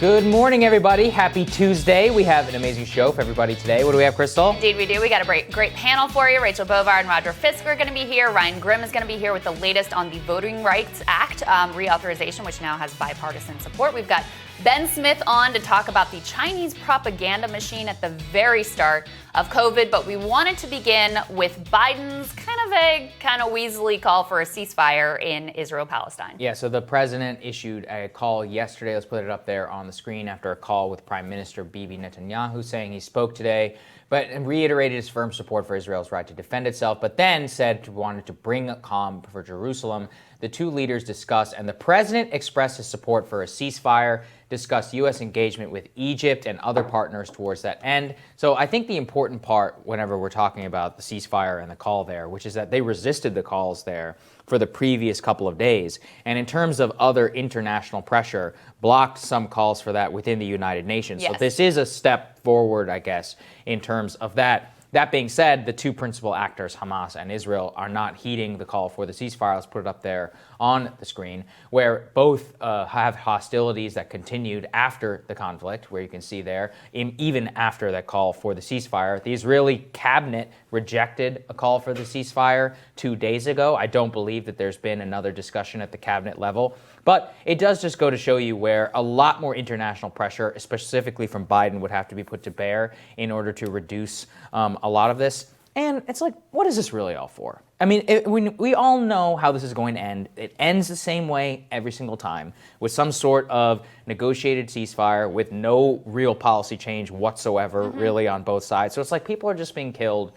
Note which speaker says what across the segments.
Speaker 1: Good morning, everybody. Happy Tuesday. We have an amazing show for everybody today. What do we have, Krystal?
Speaker 2: Indeed, we do. We got a great panel for you. Rachel Bovar and Roger Fisk are going to be here. Ryan Grimm is going to be here with the latest on the Voting Rights Act reauthorization, which now has bipartisan support. We've got Ben Smith on to talk about the Chinese propaganda machine at the very start of COVID, but we wanted to begin with Biden's kind of vague, kind of weaselly call for a ceasefire in Israel-Palestine.
Speaker 1: Yeah, so the president issued a call yesterday. Let's put it up there on the screen after a call with Prime Minister Bibi Netanyahu, saying he spoke today, but reiterated his firm support for Israel's right to defend itself, but then said he wanted to bring calm for Jerusalem. The two leaders discussed, and the president expressed his support for a ceasefire, discussed U.S. engagement with Egypt and other partners towards that end. So I think the important part whenever we're talking about the ceasefire and the call there, which is that they resisted the calls there for the previous couple of days. And in terms of other international pressure, blocked some calls for that within the United Nations.
Speaker 2: Yes.
Speaker 1: So this is a step forward, I guess, in terms of that. That being said, the two principal actors, Hamas and Israel, are not heeding the call for the ceasefire. Let's put it up there on the screen, where both have hostilities that continued after the conflict, where you can see there, even after that call for the ceasefire. The Israeli cabinet rejected a call for the ceasefire 2 days ago. I don't believe that there's been another discussion at the cabinet level. But it does just go to show you where a lot more international pressure, specifically from Biden, would have to be put to bear in order to reduce a lot of this. And it's like, what is this really all for? I mean, we all know how this is going to end. It ends the same way every single time, with some sort of negotiated ceasefire with no real policy change whatsoever, really, on both sides. So it's like people are just being killed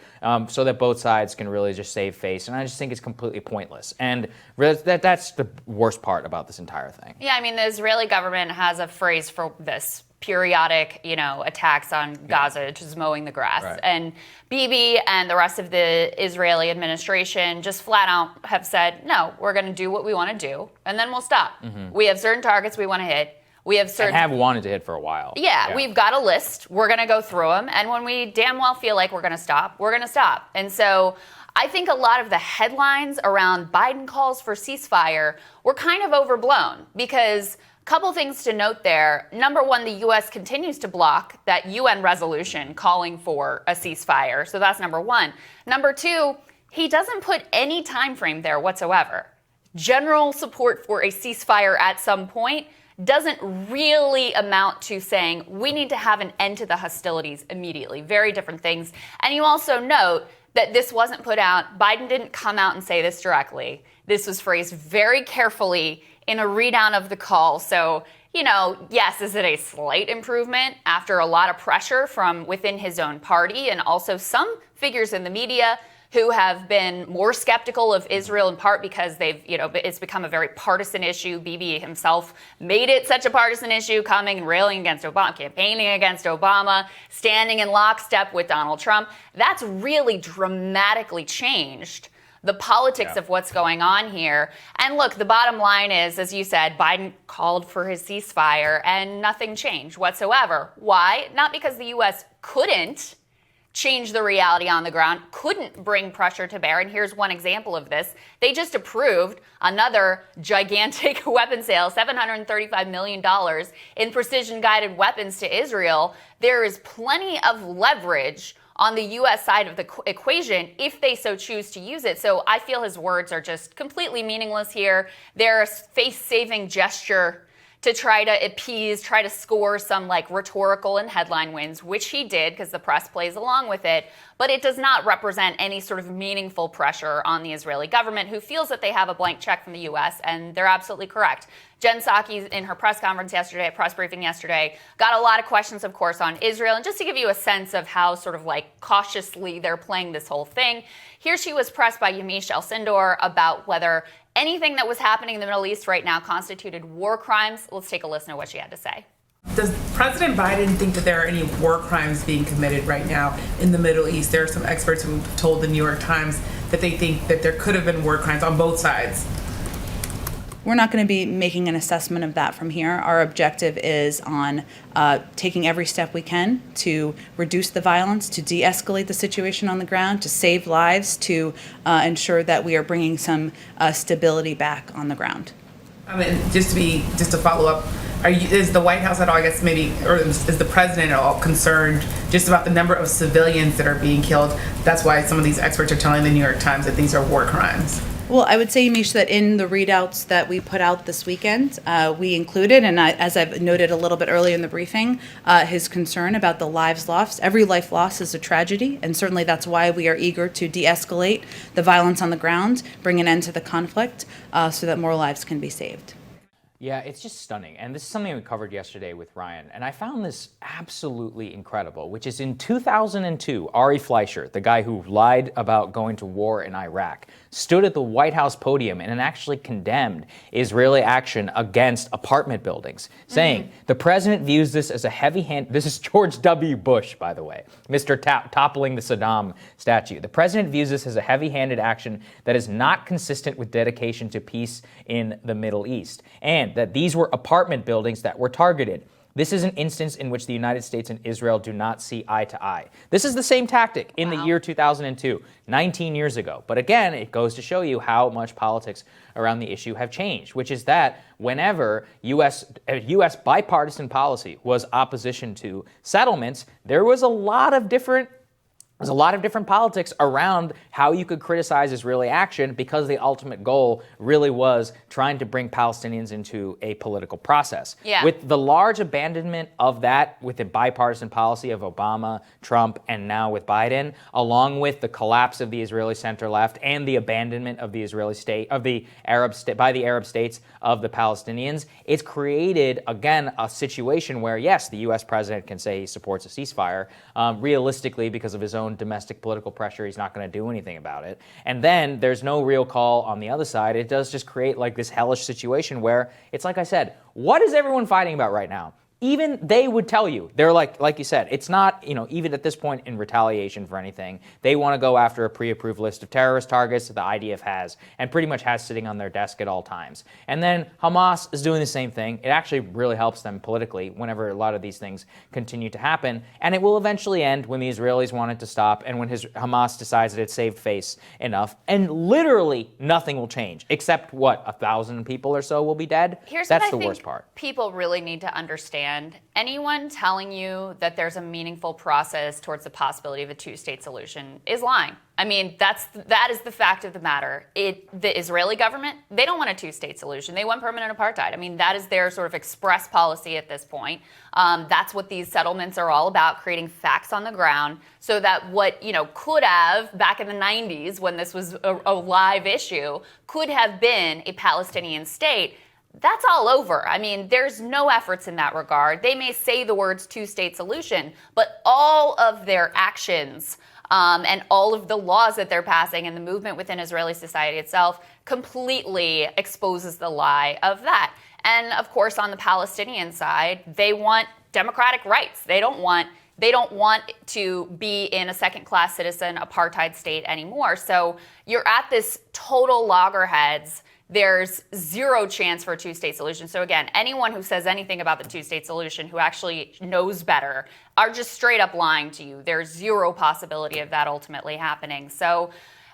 Speaker 1: so that both sides can really just save face. And I just think it's completely pointless. And that's the worst part about this entire thing.
Speaker 2: Yeah, I mean, the Israeli government has a phrase for this: periodic, attacks on Gaza, just mowing the grass.
Speaker 1: Right.
Speaker 2: And Bibi and the rest of the Israeli administration just flat out have said, no, we're going to do what we want to do, and then we'll stop. We have certain targets we want to hit. We have certain...
Speaker 1: And have wanted to hit for a while.
Speaker 2: Yeah, we've got a list. We're going to go through them. And when we damn well feel like we're going to stop, we're going to stop. And so I think a lot of the headlines around Biden calls for ceasefire were kind of overblown, because couple things to note there. Number one, the U.S. continues to block that UN resolution calling for a ceasefire. So that's number one. Number two, he doesn't put any time frame there whatsoever. General support for a ceasefire at some point doesn't really amount to saying we need to have an end to the hostilities immediately. Very different things. And you also note that this wasn't put out. Biden didn't come out and say this directly. This was phrased very carefully in a readout of the call. So, yes, is it a slight improvement after a lot of pressure from within his own party and also some figures in the media who have been more skeptical of Israel, in part because it's become a very partisan issue. Bibi himself made it such a partisan issue, coming and railing against Obama, campaigning against Obama, standing in lockstep with Donald Trump. That's really dramatically changed the politics of what's going on here. And look, the bottom line is, as you said, Biden called for his ceasefire and nothing changed whatsoever. Why? Not because the U.S. couldn't change the reality on the ground, couldn't bring pressure to bear. And here's one example of this. They just approved another gigantic weapon sale, $735 million in precision-guided weapons to Israel. There is plenty of leverage on the U.S. side of the equation if they so choose to use it. So I feel his words are just completely meaningless here. They're a face-saving gesture to try to appease, try to score some rhetorical and headline wins, which he did because the press plays along with it. But it does not represent any sort of meaningful pressure on the Israeli government, who feels that they have a blank check from the U.S., and they're absolutely correct. Jen Psaki, in her press conference yesterday, press briefing yesterday, got a lot of questions, of course, on Israel. And just to give you a sense of how sort of cautiously they're playing this whole thing, here she was pressed by Yamiche El-Sindor about whether anything that was happening in the Middle East right now constituted war crimes. Let's take a listen to what she had to say.
Speaker 3: Does President Biden think that there are any war crimes being committed right now in the Middle East? There are some experts who told the New York Times that they think that there could have been war crimes on both sides.
Speaker 4: We're not going to be making an assessment of that from here. Our objective is on taking every step we can to reduce the violence, to de-escalate the situation on the ground, to save lives, to ensure that we are bringing some stability back on the ground.
Speaker 3: I mean, just to follow up, Is the White House at all, I guess maybe, or is the president at all concerned just about the number of civilians that are being killed? That's why some of these experts are telling the New York Times that these are war crimes.
Speaker 4: Well, I would say, Mish, that in the readouts that we put out this weekend, we included, and as I've noted a little bit earlier in the briefing, his concern about the lives lost. Every life lost is a tragedy, and certainly that's why we are eager to de-escalate the violence on the ground, bring an end to the conflict, so that more lives can be saved.
Speaker 1: Yeah, it's just stunning. And this is something we covered yesterday with Ryan. And I found this absolutely incredible, which is in 2002, Ari Fleischer, the guy who lied about going to war in Iraq, stood at the White House podium and actually condemned Israeli action against apartment buildings, saying the president views this as a heavy hand. This is George W. Bush, by the way, Mr. Toppling the Saddam statue. The president views this as a heavy-handed action that is not consistent with dedication to peace in the Middle East, and that these were apartment buildings that were targeted. This is an instance in which the United States and Israel do not see eye to eye. This is the same tactic in the year 2002, 19 years ago. But again, it goes to show you how much politics around the issue have changed, which is that whenever U.S. bipartisan policy was opposition to settlements, there was a lot of different politics around how you could criticize Israeli action, because the ultimate goal really was trying to bring Palestinians into a political process.
Speaker 2: Yeah.
Speaker 1: With the large abandonment of that with the bipartisan policy of Obama, Trump, and now with Biden, along with the collapse of the Israeli center left and the abandonment of the Israeli state, by the Arab states of the Palestinians, it's created, again, a situation where, yes, the U.S. president can say he supports a ceasefire. Realistically, because of his own domestic political pressure, he's not going to do anything about it. And then there's no real call on the other side. It does just create like this hellish situation where it's like I said, what is everyone fighting about right now? Even they would tell you, they're like you said, it's not, even at this point in retaliation for anything. They want to go after a pre-approved list of terrorist targets that the IDF has and pretty much has sitting on their desk at all times. And then Hamas is doing the same thing. It actually really helps them politically whenever a lot of these things continue to happen. And it will eventually end when the Israelis want it to stop and when Hamas decides that it's saved face enough. And literally nothing will change except 1,000 people or so will be dead. That's the worst part.
Speaker 2: People really need to understand. Anyone telling you that there's a meaningful process towards the possibility of a two-state solution is lying. I mean, that is the fact of the matter. The Israeli government, they don't want a two-state solution. They want permanent apartheid. I mean, that is their sort of express policy at this point. That's what these settlements are all about, creating facts on the ground so that what, could have, back in the 90s when this was a live issue, could have been a Palestinian state. That's all over. I mean, there's no efforts in that regard. They may say the words two-state solution, but all of their actions and all of the laws that they're passing and the movement within Israeli society itself completely exposes the lie of that. And of course, on the Palestinian side, they want democratic rights. They don't want to be in a second-class citizen apartheid state anymore. So you're at this total loggerheads. There's zero chance for a two-state solution. So again, anyone who says anything about the two-state solution who actually knows better are just straight up lying to you. There's zero possibility of that ultimately happening. So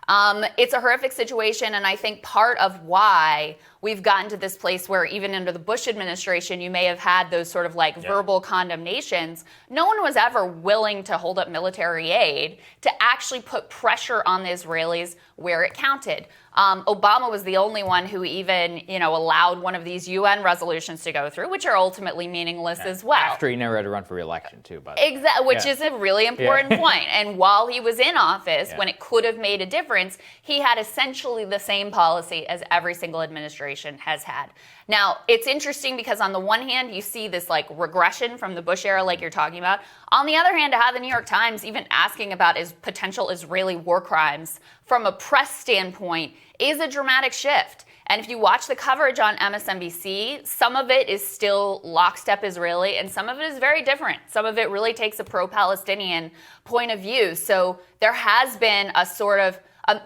Speaker 2: it's a horrific situation, and I think part of why we've gotten to this place where even under the Bush administration, you may have had those sort of verbal condemnations. No one was ever willing to hold up military aid to actually put pressure on the Israelis where it counted. Obama was the only one who even, allowed one of these UN resolutions to go through, which are ultimately meaningless as well.
Speaker 1: After he never had to run for re-election, too, by the way.
Speaker 2: Exactly, which is a really important point. And while he was in office, when it could have made a difference, he had essentially the same policy as every single administration has had. Now, it's interesting because on the one hand, you see this regression from the Bush era like you're talking about. On the other hand, to have the New York Times even asking about potential Israeli war crimes from a press standpoint is a dramatic shift. And if you watch the coverage on MSNBC, some of it is still lockstep Israeli and some of it is very different. Some of it really takes a pro-Palestinian point of view. So there has been a sort of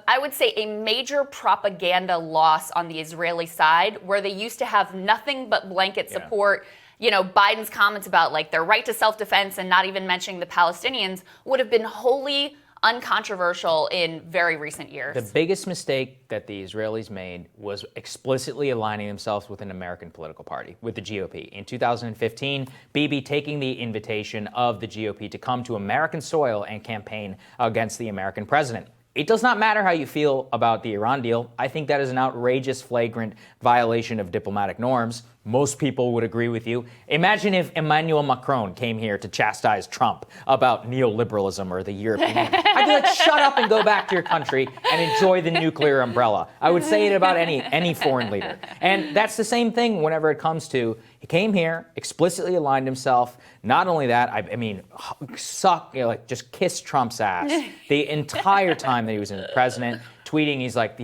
Speaker 2: I would say a major propaganda loss on the Israeli side where they used to have nothing but blanket support. Biden's comments about their right to self-defense and not even mentioning the Palestinians would have been wholly uncontroversial in very recent years.
Speaker 1: The biggest mistake that the Israelis made was explicitly aligning themselves with an American political party, with the GOP. In 2015, Bibi taking the invitation of the GOP to come to American soil and campaign against the American president. It does not matter how you feel about the Iran deal. I think that is an outrageous, flagrant violation of diplomatic norms. Most people would agree with you. Imagine if Emmanuel Macron came here to chastise Trump about neoliberalism or the European Union. I'd be like, shut up and go back to your country and enjoy the nuclear umbrella. I would say it about any foreign leader. And that's the same thing whenever it comes to, he came here, explicitly aligned himself. Not only that, I mean, just kissed Trump's ass the entire time that he was in president. Tweeting, he's like,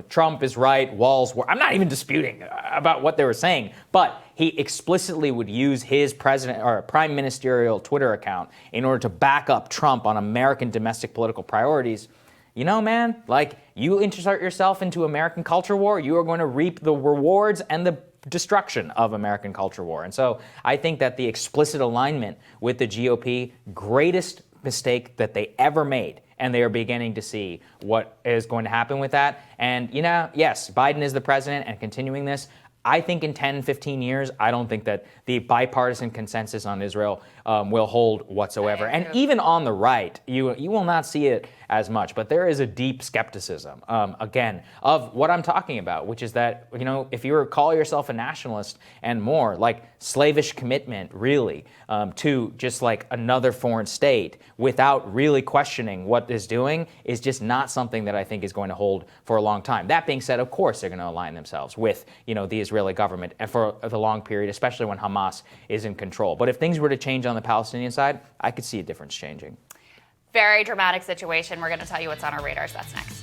Speaker 1: Trump is right, walls were. I'm not even disputing about what they were saying, but he explicitly would use his president or prime ministerial Twitter account in order to back up Trump on American domestic political priorities. You know, man, like, you insert yourself into American culture war, you are going to reap the rewards and the destruction of American culture war. And so I think that the explicit alignment with the GOP, greatest mistake that they ever made. And they are beginning to see what is going to happen with that. And, yes, Biden is the president and continuing this. I think in 10, 15 years, I don't think that the bipartisan consensus on Israel will hold whatsoever. And even on the right, you will not see it as much. But there is a deep skepticism, again, of what I'm talking about, which is that, if you call yourself a nationalist and more, like slavish commitment, really, to just like another foreign state without really questioning what it's doing is just not something that I think is going to hold for a long time. That being said, of course, they're going to align themselves with, the Israeli government and for the long period, especially when Hamas is in control. But if things were to change on the Palestinian side, I could see a difference changing.
Speaker 2: Very dramatic situation. We're going to tell you what's on our radars. That's next.